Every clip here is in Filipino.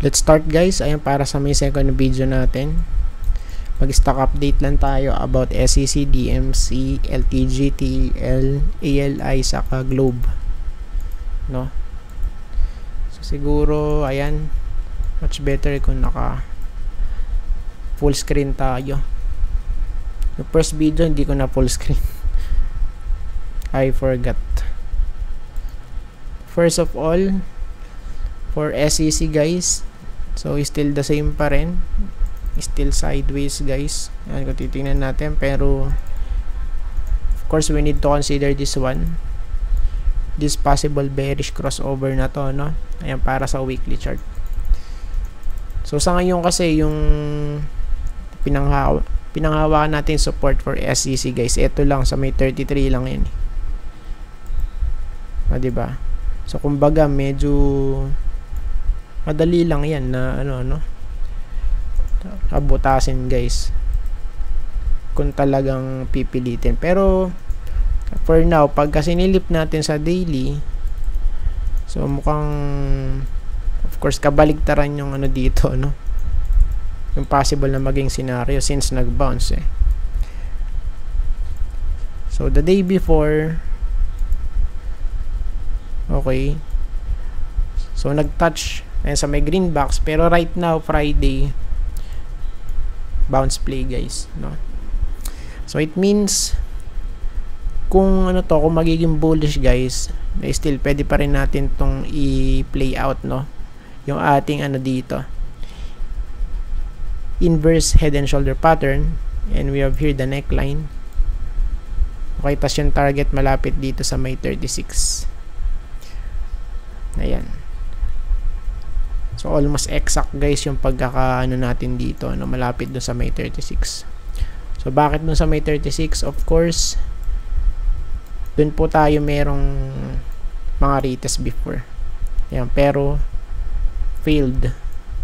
Let's start guys. Ayan, para sa may second video natin. Mag-stock update lang tayo about SEC, DMC, LTG, TL, ALI, saka Globe. No? So siguro, ayan, much better kung naka full screen tayo. Yung first video, hindi ko na full screen. I forgot. First of all, for SEC guys, so still the same pa rin, still sideways guys. Ayan, kung titingnan natin, pero of course we need to consider this one, this possible bearish crossover na to, no? Ayan, para sa weekly chart. So sa ngayon kasi yung pinanghawakan natin support for SEC guys, ito lang sa may 33 lang yan, diba? So kumbaga medyo madali lang yan na abutasin guys kung talagang pipilitin. Pero for now, pagka sinilip natin sa daily, so mukhang of course kabaligtaran yung dito, no? Yung possible na maging scenario since nag-bounce So the day before, okay, so nag-touch ayan sa may green box, pero right now Friday bounce play guys, no? So it means kung kung magiging bullish guys, still pwede pa rin natin tong i-play out, no? Yung ating dito, inverse head and shoulder pattern, and we have here the neckline. Okay, tas yung target malapit dito sa may 36. Ayan. So almost exact guys yung pagkakaano natin dito, malapit dun sa may 36. So bakit dun sa may 36? Of course, dun po tayo merong mga retest before. Ayan, pero failed.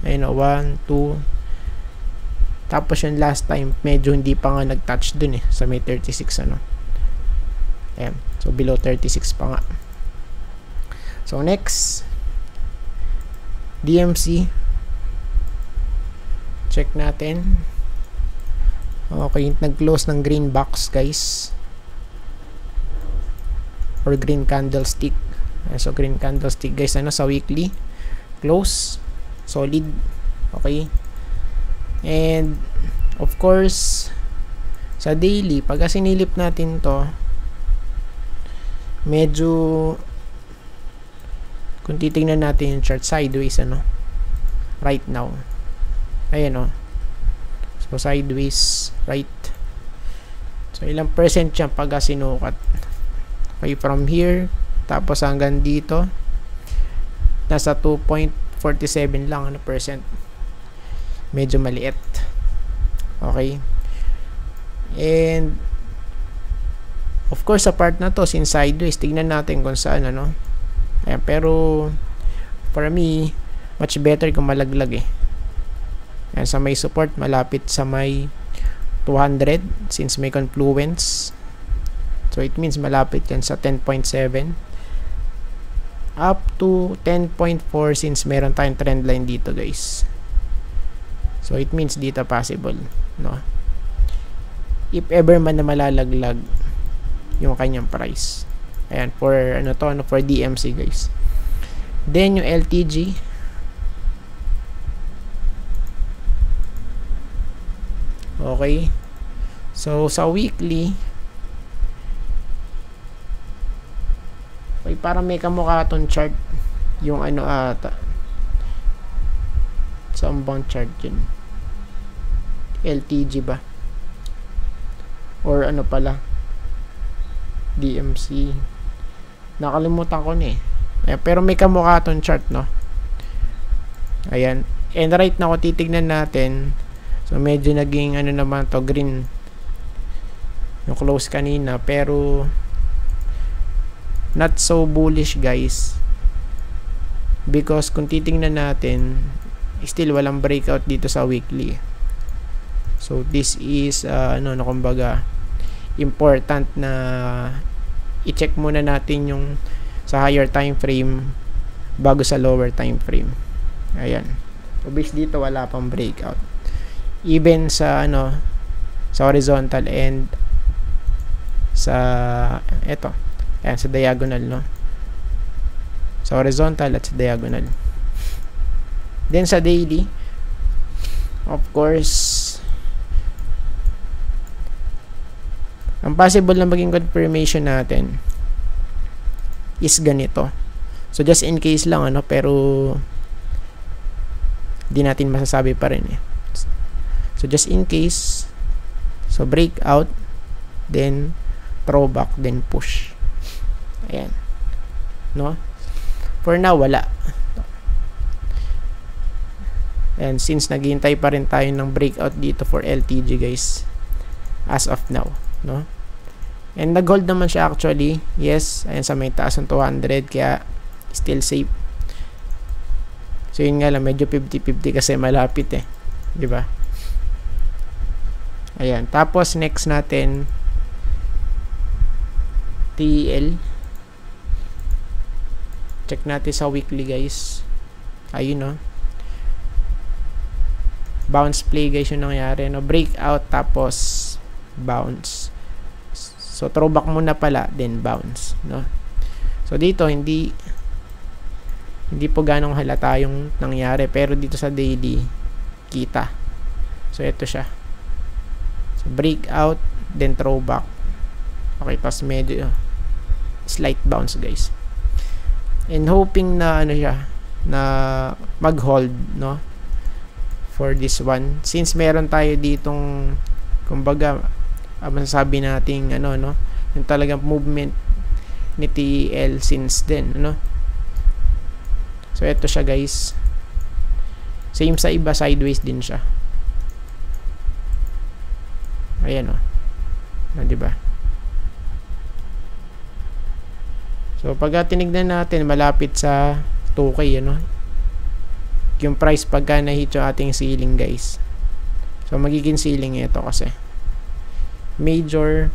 Ayun, 1, 2. Tapos yung last time, medyo hindi pa nga nag-touch dun sa may 36 Ayan, so below 36 pa nga. So next, DMC, check natin. Okay, nag-close ng green box guys, or green candlestick. So green candlestick guys, sa weekly close solid. Okay, and of course sa daily, pag sinilip natin to, medyo kung titingnan natin yung chart sideways right now, ayan so sideways right. So ilang percent yan pag sinukat? Okay, from here tapos hanggang dito nasa 2.47 lang percent, medyo maliit. Okay, and of course sa part na to, since sideways, tignan natin kung saan ayan, pero for me much better kung malaglag ayan, sa may support malapit sa may 200 since may confluence. So it means malapit yan sa 10.7 up to 10.4 since meron tayong trend line dito guys. So it means dito possible, no? If ever man na malalaglag yung kanyang price. Ayan, for for DMC guys. Then yung LTG, okay, so sa weekly, okay, parang may kamukha tong chart yung ata sa ambang chart yun, LTG ba or pala DMC, nakalimutan ko na Ayan, pero may kamukha tong chart, no? Ayan, and right now kung titignan natin, so medyo naging naman to green yung close kanina, pero not so bullish guys, because kung titingnan natin, still walang breakout dito sa weekly. So this is kumbaga important na i-check muna natin yung sa higher time frame bago sa lower time frame. Ayan. So base dito wala pang breakout. Even sa ano, sa horizontal and sa eto, ayan, sa diagonal, no? Sa horizontal at sa diagonal. Then sa daily, of course, ang possible na maging confirmation natin is ganito. So just in case lang, ano, pero di natin masasabi pa rin eh. So just in case, so breakout, then throwback, then push. Ayan, no? For now wala. And since naghihintay pa rin tayo ng breakout dito for LTG, guys, as of now, no? And nag-hold naman siya actually. Yes, ayan sa may taas ng 200, kaya still safe. So yun nga lang, medyo 50-50 kasi malapit eh, di ba? Ayan, tapos next natin TEL. Check natin sa weekly, guys. Ayun, no? Bounce play, guys, yung nangyari, no? Breakout, tapos bounce. So throwback muna pala, then bounce, no? So dito hindi po ganong halata yung nangyari, pero dito sa daily kita. So ito siya. So breakout, then throwback. Okay, tapos medyo slight bounce, guys. And hoping na ano siya, na mag-hold, no, for this one, since meron tayo ditong, kumbaga, masasabi nating ano, no, yung talagang movement ni TEL since then, ano. So ito siya, guys. Same sa iba, sideways din siya. Ayan, oh. No, diba? So pagka tinignan natin, malapit sa 2K, ano, yung price pagka na-hit yung ating ceiling, guys. So magiging ceiling ito kasi major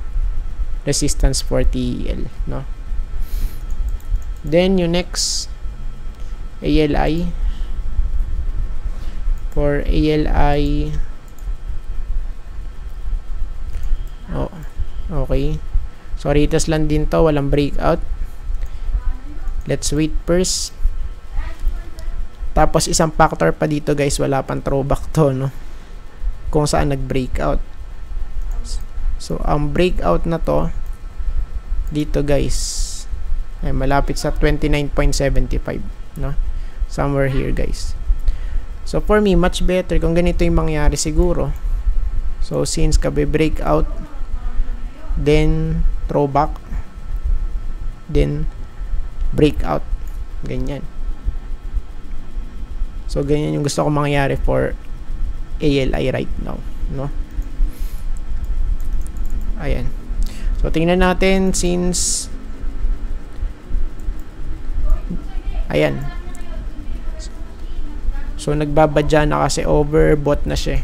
resistance for TEL, no? Then yung next ALI. For ALI, oh, okay. So retest lang din to, walang breakout. Let's wait first. Tapos isang factor pa dito, guys, wala pang throwback to, no, kung saan nag-breakout. So ang breakout na to dito, guys, ay malapit sa 29.75, no, somewhere here, guys. So for me, much better kung ganito yung mangyari siguro. So since kabe breakout, then throwback, then breakout, ganyan. So ganyan yung gusto ko mangyari for ALI right now, no? Ayan. So tingnan natin, since ayan, so nagbabadya na kasi, overbought na siya.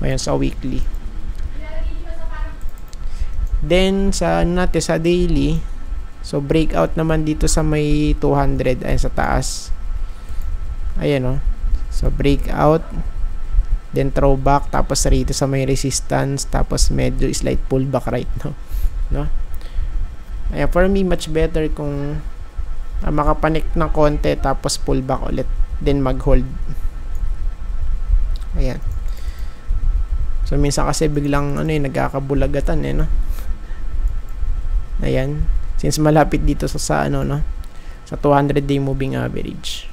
Ayan sa weekly. Then sa natin sa daily, so breakout naman dito sa may 200, ayan sa taas. Ayan, oh. So breakout, then throwback, tapos rito sa may resistance, tapos medyo slight pullback right now, no? Ayan, for me much better kung makapanik ng konti tapos pullback ulit, then mag-hold. Ayan. So minsan kasi biglang ano eh, nagkakabulagatan eh, no? Ayan. Since malapit dito sa ano, no, sa 200-day moving average.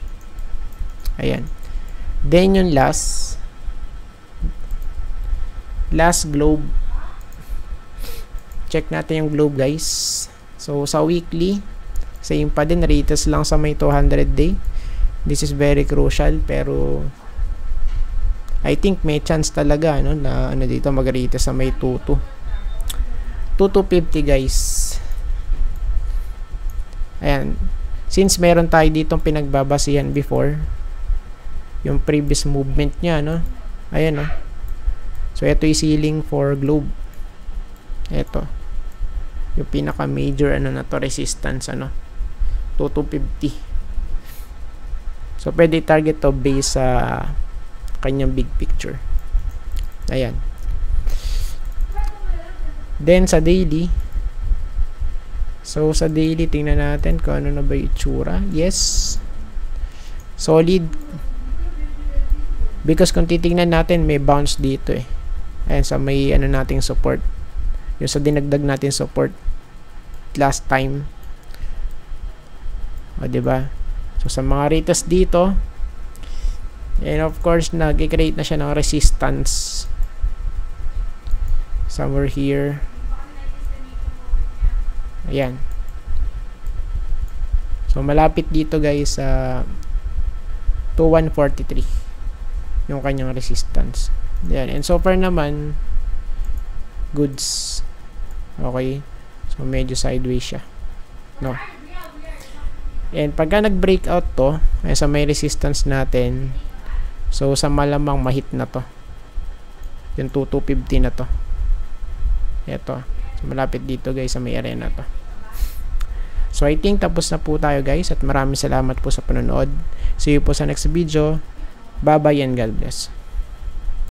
Ayan. Then yung last globe. Check natin yung globe, guys. So sa weekly, same pa din, retest lang sa may 200-day. This is very crucial, pero I think may chance talaga, no, na ano dito mag-retest sa may 2250, guys. Ayan, since meron tayo ditong pinagbabasihan before yung previous movement niya, no, ayan, no. So ito yung ceiling for globe. Ito yung pinaka major ano na to, resistance, ano, 2250. So, pwede target to based sa kanyang big picture. Ayan. Then, sa daily. So, sa daily, tingnan natin kung ano na ba yung itsura. Yes. Solid. Because kung titingnan natin, may bounce dito eh. Ayan, sa may ano nating support. Yung sa dinagdag natin support last time. O, diba? So, sa mga retest dito, and of course, nag-create na siya ng resistance. Somewhere here. Ayan. So, malapit dito guys sa 2143 yung kanyang resistance. Ayan. And so far naman, goods. Okay. So, medyo sideways siya. No? And pagka nag-breakout to, ay sa may resistance natin, so sa malamang mahit na to. Yung 2250 na to. Ito. So, malapit dito guys sa may area na to. So, I think tapos na po tayo guys at maraming salamat po sa panonood. See you po sa next video. Bye-bye and God bless.